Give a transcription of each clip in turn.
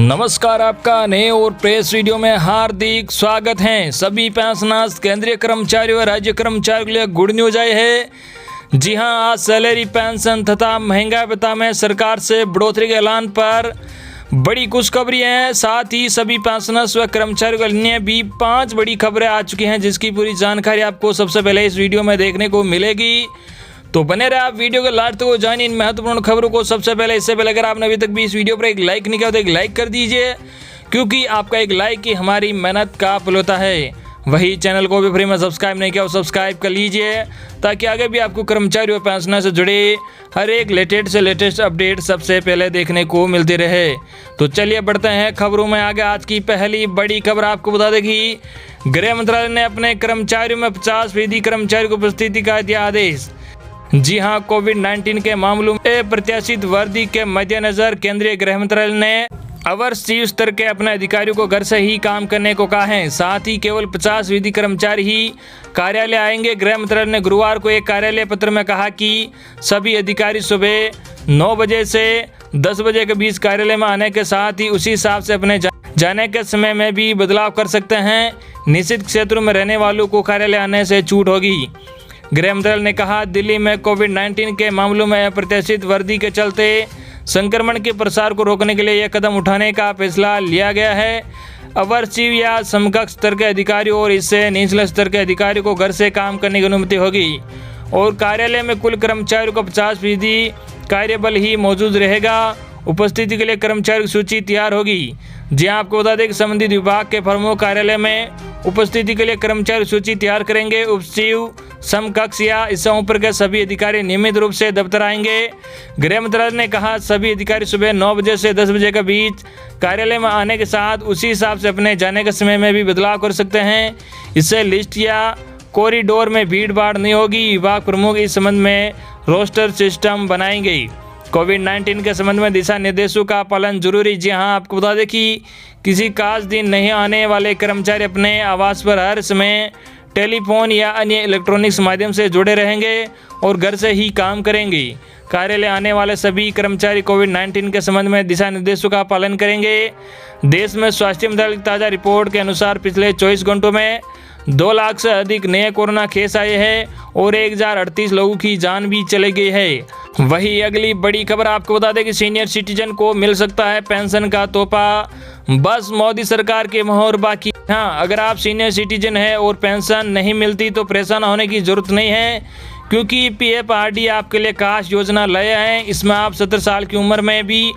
नमस्कार, आपका नए और प्रेस वीडियो में हार्दिक स्वागत है। सभी पेंशनर्स, केंद्रीय कर्मचारियों व राज्य कर्मचारियों के लिए गुड न्यूज आई है। जी हां, आज सैलरी, पेंशन तथा महंगाई भत्ता में सरकार से बढ़ोतरी के ऐलान पर बड़ी खुशखबरी है। साथ ही सभी पेंशनर्स व कर्मचारियों के लिए भी 5 बड़ी खबरें आ चुकी हैं, जिसकी पूरी जानकारी आपको सबसे पहले इस वीडियो में देखने को मिलेगी। तो बने रहे आप वीडियो के लास्ट तक जानिए इन महत्वपूर्ण खबरों को सबसे पहले। इससे पहले अगर आपने अभी तक भी इस वीडियो पर एक लाइक नहीं किया तो एक लाइक कर दीजिए, क्योंकि आपका एक लाइक ही हमारी मेहनत का फल होता है। वही चैनल को भी फ्री में सब्सक्राइब नहीं किया और सब्सक्राइब कर लीजिए, ताकि आगे भी आपको कर्मचारी और पेंशनर से जुड़े हर एक लेटेस्ट अपडेट सबसे पहले देखने को मिलती रहे। तो चलिए बढ़ते हैं खबरों में आगे। आज की पहली बड़ी खबर आपको बता दें कि गृह मंत्रालय ने अपने कर्मचारियों में 50% कर्मचारियों की उपस्थिति का दिया आदेश। जी हां, कोविड-19 के मामलों में प्रत्याशित वृद्धि के मद्देनजर केंद्रीय गृह मंत्रालय ने अवर स्तर के अपने अधिकारियों को घर से ही काम करने को कहा है। साथ ही केवल 50% कर्मचारी ही कार्यालय आएंगे। गृह मंत्रालय ने गुरुवार को एक कार्यालय पत्र में कहा कि सभी अधिकारी सुबह 9 बजे से 10 बजे के बीच कार्यालय में आने के साथ ही उसी हिसाब से अपने जाने के समय में भी बदलाव कर सकते हैं। निश्चित क्षेत्रों में रहने वालों को कार्यालय आने से छूट होगी। गृह मंत्रालय ने कहा, दिल्ली में कोविड-19 के मामलों में अप्रत्याशित वृद्धि के चलते संक्रमण के प्रसार को रोकने के लिए यह कदम उठाने का फैसला लिया गया है। अवर चिव या समकक्ष स्तर के अधिकारियों और इससे निचले स्तर के अधिकारियों को घर से काम करने की अनुमति होगी और कार्यालय में कुल कर्मचारियों का 50% कार्यबल ही मौजूद रहेगा। उपस्थिति के लिए कर्मचारियों की सूची तैयार होगी। जी आपको बता दें कि संबंधित विभाग के प्रमुख कार्यालय में उपस्थिति के लिए कर्मचारी सूची तैयार करेंगे। उपचिव, समकक्ष या इससे ऊपर के सभी अधिकारी नियमित रूप से दफ्तर आएंगे। गृह मंत्रालय ने कहा, सभी अधिकारी सुबह 9 बजे से 10 बजे के बीच कार्यालय में आने के साथ उसी हिसाब से अपने जाने के समय में भी बदलाव कर सकते हैं। इससे लिस्ट या कॉरिडोर में भीड़ भाड़ नहीं होगी। विभाग प्रमुख इस संबंध में रोस्टर सिस्टम बनाएंगे। कोविड-19 के संबंध में दिशा निर्देशों का पालन जरूरी। जी हां, आपको बता दें कि किसी खास दिन नहीं आने वाले कर्मचारी अपने आवास पर हर समय टेलीफोन या अन्य इलेक्ट्रॉनिक्स माध्यम से जुड़े रहेंगे और घर से ही काम करेंगे। कार्यालय आने वाले सभी कर्मचारी कोविड-19 के संबंध में दिशा निर्देशों का पालन करेंगे। देश में स्वास्थ्य मंत्रालय की ताज़ा रिपोर्ट के अनुसार पिछले 24 घंटों में 2 लाख से अधिक नए कोरोना केस आए हैं और 1038 लोगों की जान भी चली गई है। वही अगली बड़ी खबर आपको बता दें कि सीनियर सिटीजन को मिल सकता है पेंशन का तोहफा, बस मोदी सरकार के मोहर बाकी। हाँ, अगर आप सीनियर सिटीजन हैं और पेंशन नहीं मिलती तो परेशान होने की जरूरत नहीं है, क्योंकि पीएफआरडी आपके लिए खास योजना लाया है। इसमें आप 70 साल की उम्र में भी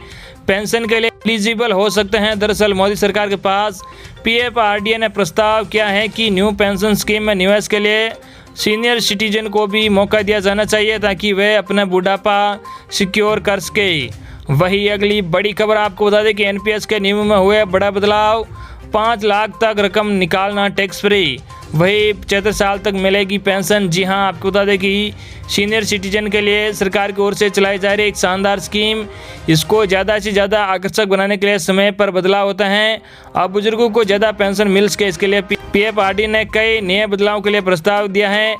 पेंशन के लिए एलिजिबल हो सकते हैं। दरअसल मोदी सरकार के पास पीएफआरडी ने प्रस्ताव किया है कि न्यू पेंशन स्कीम में निवेश के लिए सीनियर सिटीजन को भी मौका दिया जाना चाहिए, ताकि वे अपना बुढ़ापा सिक्योर कर सके। वही अगली बड़ी खबर आपको बता दें कि एनपीएस के नियमों में हुए बड़ा बदलाव। 5 लाख तक रकम निकालना टैक्स फ्री। वही 75 साल तक मिलेगी पेंशन। जी हां, आपको बता दें कि सीनियर सिटीजन के लिए सरकार की ओर से चलाई जा रही एक शानदार स्कीम। इसको ज़्यादा से ज़्यादा आकर्षक बनाने के लिए समय पर बदलाव होता है। अब बुजुर्गों को ज़्यादा पेंशन मिल सके, इसके लिए पीएफआरडी ने कई नए बदलावों के लिए प्रस्ताव दिया है।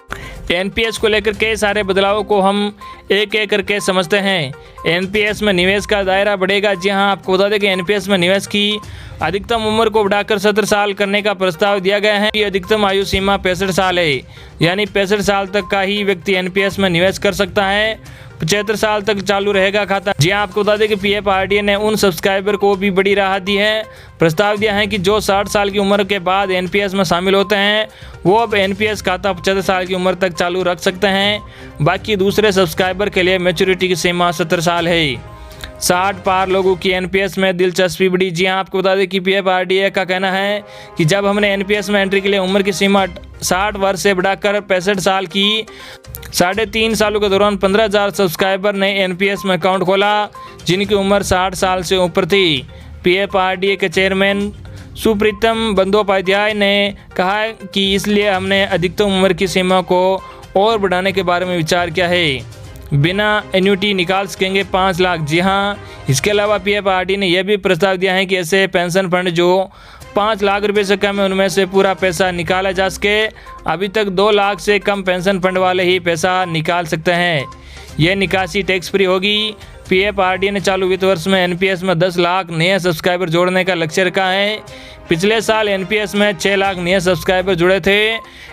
एनपीएस को लेकर कई सारे बदलावों को हम एक एक करके समझते हैं। एनपीएस में निवेश का दायरा बढ़ेगा। जी हां, आपको बता दें कि एनपीएस में निवेश की अधिकतम उम्र को बढ़ाकर 70 साल करने का प्रस्ताव दिया गया है। ये अधिकतम आयु सीमा 65 साल है, यानी 65 साल तक का ही व्यक्ति एनपीएस में निवेश कर सकता है। 75 साल तक चालू रहेगा खाता। जी आपको बता दें कि पीएफआरडी ने उन सब्सक्राइबर को भी बड़ी राहत दी है। प्रस्ताव दिया है कि जो 60 साल की उम्र के बाद एनपीएस में शामिल होते हैं, वो अब एनपीएस खाता 75 साल की उम्र तक चालू रख सकते हैं। बाकी दूसरे सब्सक्राइबर के लिए मैच्योरिटी की सीमा 70 साल है। 60 पार लोगों की एनपीएस में दिलचस्पी बढ़ी। जी हाँ, आपको बता दें कि पीएफआरडी का कहना है कि जब हमने एनपीएस में एंट्री के लिए उम्र की सीमा 60 वर्ष से बढ़ाकर 65 साल की, 3.5 सालों के दौरान 15,000 सब्सक्राइबर ने एनपीएस में अकाउंट खोला, जिनकी उम्र 60 साल से ऊपर थी। पीएफआरडी के चेयरमैन सुप्रीतम बंदोपाध्याय ने कहा कि इसलिए हमने अधिकतम उम्र की सीमा को और बढ़ाने के बारे में विचार किया है। बिना एन्युटी निकाल सकेंगे 5 लाख। जी हाँ, इसके अलावा पीएफआरडी ने यह भी प्रस्ताव दिया है कि ऐसे पेंशन फंड जो 5 लाख रुपए से कम है, उनमें से पूरा पैसा निकाला जा सके। अभी तक 2 लाख से कम पेंशन फंड वाले ही पैसा निकाल सकते हैं। यह निकासी टैक्स फ्री होगी। पीएफआरडीए ने चालू वित्त वर्ष में एनपीएस में 10 लाख नए सब्सक्राइबर जोड़ने का लक्ष्य रखा है। पिछले साल एनपीएस में 6 लाख नए सब्सक्राइबर जुड़े थे।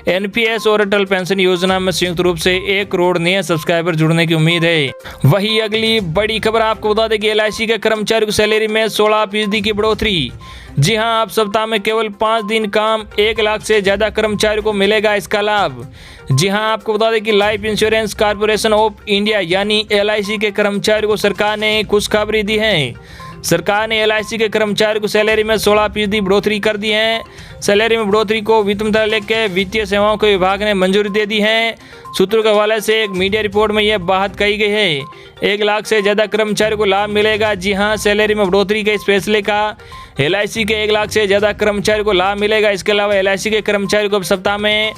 एनपीएस और अटल पेंशन योजना में संयुक्त रूप से 1 करोड़ नए सब्सक्राइबर जुड़ने की उम्मीद है। वही अगली बड़ी खबर आपको बता दें कि एलआईसी के कर्मचारियों की सैलरी में 16% की बढ़ोतरी। जी हां, अब सप्ताह में केवल 5 दिन काम 1 लाख से ज्यादा कर्मचारियों को मिलेगा इसका लाभ। जी हां, आपको बता दें कि life insurance corporation of India यानी एलआईसी के कर्मचारियों को सरकार ने खुशखबरी दी है। सरकार ने एलआईसी के कर्मचारियों को सैलरी में 16% बढ़ोतरी कर दी है। सैलरी में बढ़ोतरी को वित्त मंत्रालय के वित्तीय सेवाओं के विभाग ने मंजूरी दे दी है। सूत्रों के हवाले से एक मीडिया रिपोर्ट में यह बात कही गई है। 1 लाख से ज़्यादा कर्मचारियों को लाभ मिलेगा। जी हां, सैलरी में बढ़ोतरी के इस फैसले का एलआईसी के 1 लाख से ज़्यादा कर्मचारियों को लाभ मिलेगा। इसके अलावा एलआईसी के कर्मचारियों को अब सप्ताह में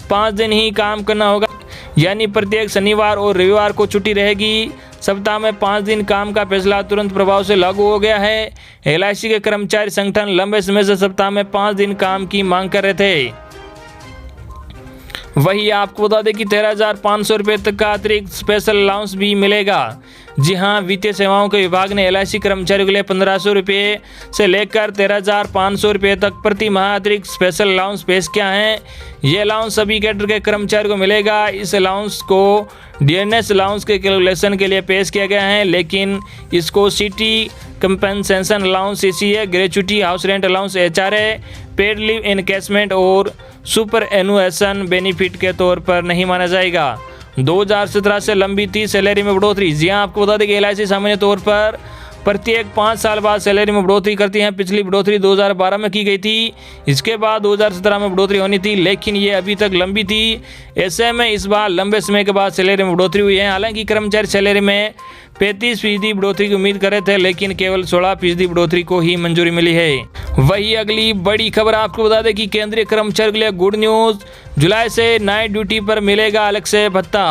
5 दिन ही काम करना होगा, यानी प्रत्येक शनिवार और रविवार को छुट्टी रहेगी। सप्ताह में 5 दिन काम का फैसला तुरंत प्रभाव से लागू हो गया है। एलआईसी के कर्मचारी संगठन लंबे समय से सप्ताह में 5 दिन काम की मांग कर रहे थे। वही आपको बता दें कि 13,500 रुपये तक का अतिरिक्त स्पेशल अलाउंस भी मिलेगा। जी हां, वित्तीय सेवाओं के विभाग ने एलआईसी कर्मचारियों के लिए 1500 रुपये से लेकर 13,500 रुपये तक प्रति माह अतिरिक्त स्पेशल अलाउंस पेश किया है। ये अलाउंस सभी कैडर के कर्मचारियों को मिलेगा। इस अलाउंस को डीएनएस अलाउंस के कैलकुलेशन के लिए पेश किया गया है, लेकिन इसको city compensation allowance, CCA, gratuity, house rent allowance, HRA, paid leave encashment और सुपर एनुएशन बेनिफिट के तौर पर नहीं माना जाएगा। 2017 से लंबी थी सैलरी में बढ़ोतरी। जी हां, आपको बता दें कि एलआईसी सामान्य तौर पर प्रत्येक 5 साल बाद सैलरी में बढ़ोतरी करती हैं। पिछली बढ़ोतरी 2012 में की गई थी। इसके बाद 2017 में बढ़ोतरी होनी थी, लेकिन ये अभी तक लंबी थी। ऐसे में इस बार लंबे समय के बाद सैलरी में बढ़ोतरी हुई है। हालांकि कर्मचारी सैलरी में 35% बढ़ोतरी की उम्मीद कर रहे थे, लेकिन केवल 16% बढ़ोतरी को ही मंजूरी मिली है। वही अगली बड़ी खबर आपको बता दें कि केंद्रीय कर्मचारियों के लिए गुड न्यूज़। जुलाई से नाइट ड्यूटी पर मिलेगा अलग से भत्ता।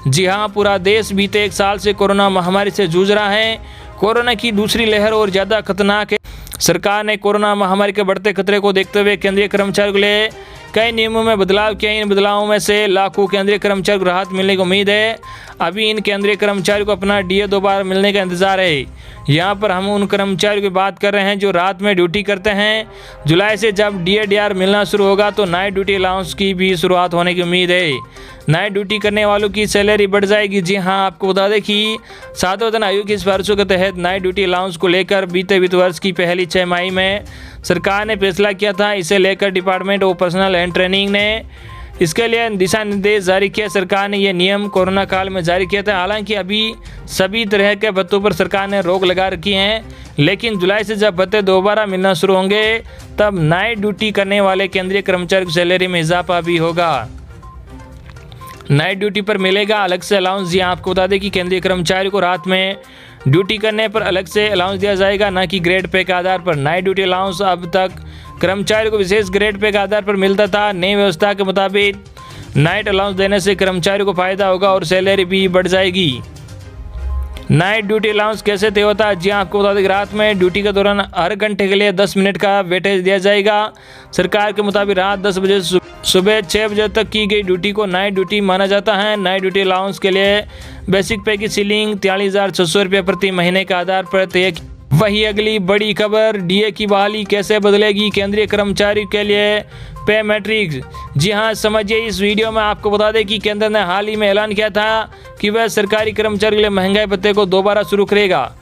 जी हां, पूरा देश बीते 1 साल से कोरोना महामारी से जूझ रहा है। कोरोना की दूसरी लहर और ज़्यादा खतरनाक है। सरकार ने कोरोना महामारी के बढ़ते खतरे को देखते हुए केंद्रीय कर्मचारियों के लिए कई नियमों में बदलाव किए। इन बदलावों में से लाखों केंद्रीय कर्मचारियों को राहत मिलने की उम्मीद है। अभी इन केंद्रीय कर्मचारियों को अपना डीए दोबारा मिलने का इंतजार है। यहाँ पर हम उन कर्मचारियों की बात कर रहे हैं जो रात में ड्यूटी करते हैं। जुलाई से जब डीए मिलना शुरू होगा तो नाइट ड्यूटी अलाउंस की भी शुरुआत होने की उम्मीद है। नाइट ड्यूटी करने वालों की सैलरी बढ़ जाएगी। जी हां, आपको बता दें कि 7वें वेतन आयोग की सिफारिशों के तहत नाइट ड्यूटी अलाउंस को लेकर बीते वित्त वर्ष की पहली 6 माही में सरकार ने फैसला किया था। इसे लेकर department of personal and training ने इसके लिए दिशा निर्देश जारी किया। सरकार ने यह नियम कोरोना काल में जारी किया था। हालांकि अभी सभी तरह के भत्तों पर सरकार ने रोक लगा रखी है, लेकिन जुलाई से जब भत्ते दोबारा मिलना शुरू होंगे तब नाइट ड्यूटी करने वाले केंद्रीय कर्मचारियों की सैलरी में इजाफा भी होगा। नाइट ड्यूटी पर मिलेगा अलग से अलाउंस। जी आपको बता दें कि केंद्रीय कर्मचारियों को रात में ड्यूटी करने पर अलग से अलाउंस दिया जाएगा, न कि ग्रेड पे के आधार पर। नाइट ड्यूटी अलाउंस अब तक कर्मचारियों को विशेष ग्रेड पे के आधार पर मिलता था। नई व्यवस्था के मुताबिक नाइट अलाउंस देने से कर्मचारियों को फायदा होगा और सैलरी भी बढ़ जाएगी। नाइट ड्यूटी अलाउंस कैसे तय होता है? जी आपको बता दें कि रात में ड्यूटी के दौरान हर घंटे के लिए 10 मिनट का वेटेज दिया जाएगा। सरकार के मुताबिक रात 10 बजे सुबह 6 बजे तक की गई ड्यूटी को नाइट ड्यूटी माना जाता है। नाइट ड्यूटी अलाउंस के लिए बेसिक पे की सीलिंग 43,600 रुपये प्रति महीने के आधार पर तय। वही अगली बड़ी खबर, डीए की बहाली कैसे बदलेगी केंद्रीय कर्मचारी के लिए पे मैट्रिक्स। जी हां, समझिए इस वीडियो में आपको बता दें कि केंद्र ने हाल ही में ऐलान किया था कि वह सरकारी कर्मचारियों के लिए महंगाई भत्ते को दोबारा शुरू करेगा।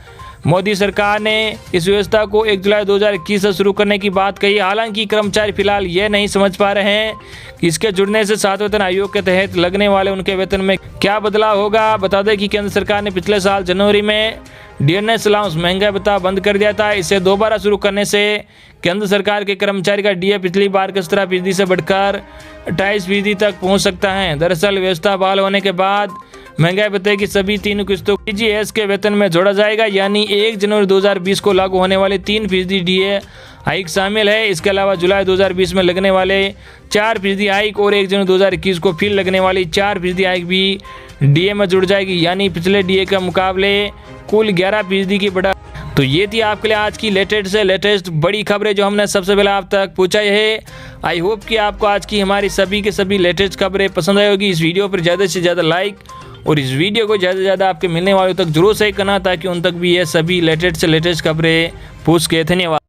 मोदी सरकार ने इस व्यवस्था को 1 जुलाई 2021 से शुरू करने की बात कही। हालांकि कर्मचारी फिलहाल ये नहीं समझ पा रहे हैं कि इसके जुड़ने से 7वें वेतन आयोग के तहत लगने वाले उनके वेतन में क्या बदलाव होगा। बता दें कि केंद्र सरकार ने पिछले साल जनवरी में डीएनएस अलाउंस महंगाई भत्ता बंद कर दिया था। इसे दोबारा शुरू करने से केंद्र सरकार के कर्मचारी का डीए पिछली बार के 17% से बढ़कर 28% तक पहुंच सकता है। दरअसल व्यवस्था बहाल होने के बाद महंगाई भत्ते की सभी 3 किस्तों टीजीएस के वेतन में जोड़ा जाएगा, यानी 1 जनवरी 2020 को लागू होने वाले 3% डीए हाइक शामिल है। इसके अलावा जुलाई 2020 में लगने वाले 4% हाइक और 1 जनवरी 2021 को फिर लगने वाली 4% हाइक भी डीए में जुड़ जाएगी, यानी पिछले डीए के मुकाबले कुल 11% की बढ़ा। तो ये थी आपके लिए आज की लेटेस्ट बड़ी खबरें जो हमने सबसे पहले आप तक पहुंचाई है। आई होप कि आपको आज की हमारी सभी के सभी लेटेस्ट खबरें पसंद आई होगी। इस वीडियो पर ज़्यादा से ज़्यादा लाइक और इस वीडियो को ज़्यादा से ज़्यादा आपके मिलने वालों तक जरूर शेयर करना ताकि उन तक भी ये सभी लेटेस्ट से लेटेस्ट खबरें पहुँच के। धन्यवाद।